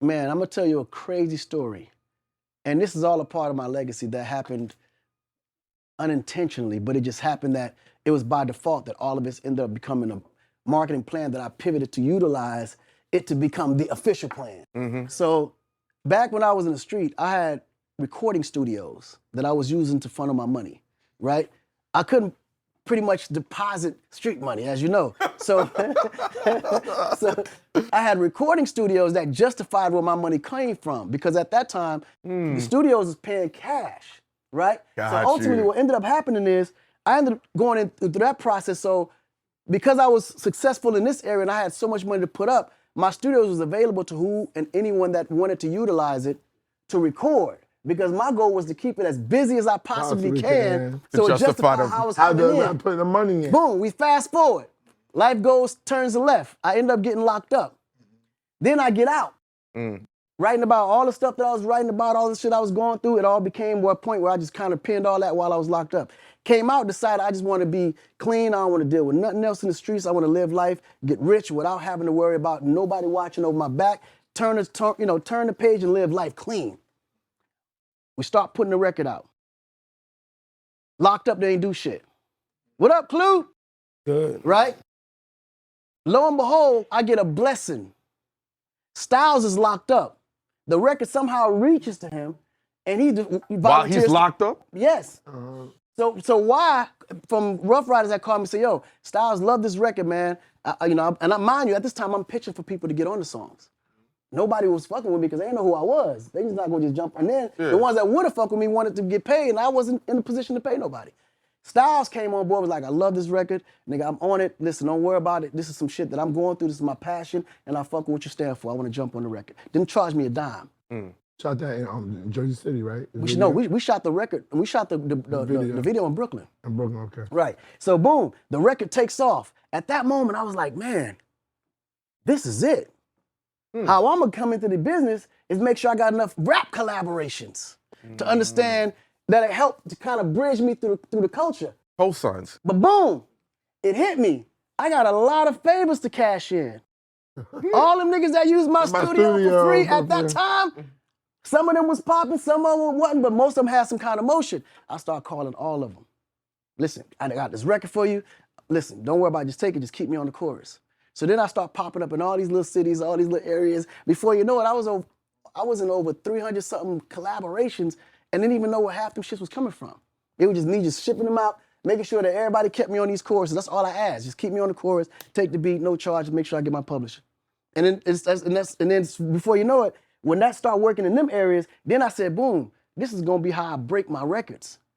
Man, I'm gonna tell you a crazy story. And this is all a part of my legacy that happened unintentionally, but it just happened that it was by default that all of this ended up becoming a marketing plan that I pivoted to utilize it to become the official plan. So back when I was in the street, I had recording studios that I was using to funnel my money, right? I couldn't pretty much deposit street money, as you know. So, so I had recording studios that justified where my money came from, because at that time, the studios was paying cash, right? So ultimately what ended up happening is I ended up going through that process. So because I was successful in this area and I had so much money to put up, my studios was available to who and anyone that wanted to utilize it to record. Because my goal was to keep it as busy as I possibly can, so it justified how I was coming in. Putting the money in. Boom, we fast forward. Life goes, turns to left. I end up getting locked up. Then I get out. Writing about all the stuff that I was writing about, all the shit I was going through, it all became a point where I just kind of pinned all that while I was locked up. Came out, decided I just want to be clean. I don't want to deal with nothing else in the streets. I want to live life, get rich without having to worry about nobody watching over my back. Turn the page and live life clean. We start putting the record out. Locked up, they ain't do shit. What up, Clue? Good. Right? Lo and behold, I get a blessing. Styles is locked up. The record somehow reaches to him, and he volunteers. While he's locked up? Yes. So why, from Rough Riders that called me and said, yo, Styles love this record, man. Mind you, at this time, I'm pitching for people to get on the songs. Nobody was fucking with me because they didn't know who I was. They just not gonna just jump. And then the ones that would have fucked with me wanted to get paid, and I wasn't in a position to pay nobody. Styles came on board, was like, I love this record. Nigga, I'm on it. Listen, don't worry about it. This is some shit that I'm going through. This is my passion, and I fuck with what you stand for. I want to jump on the record. Didn't charge me a dime. Shot that in Jersey City, right? We shot the record. We shot the video in Brooklyn. In Brooklyn, okay. Right. So boom, the record takes off. At that moment, I was like, man, this is it. How I'm gonna come into the business is make sure I got enough rap collaborations to understand that it helped to kind of bridge me through the culture. Cosigns. But boom, it hit me. I got a lot of favors to cash in. All them niggas that used my studio for free at that time, some of them was popping, some of them wasn't, but most of them had some kind of motion. I started calling all of them. Listen, I got this record for you. Listen, don't worry about it, just take it, just keep me on the chorus. So then I start popping up in all these little cities, all these little areas. Before you know it, I was in over 300 something collaborations and didn't even know where half them shits was coming from. It was just me just shipping them out, making sure that everybody kept me on these choruses. That's all I asked. Just keep me on the chorus, take the beat, no charge, make sure I get my publisher. And then before you know it, when that started working in them areas, then I said, boom, this is gonna be how I break my records.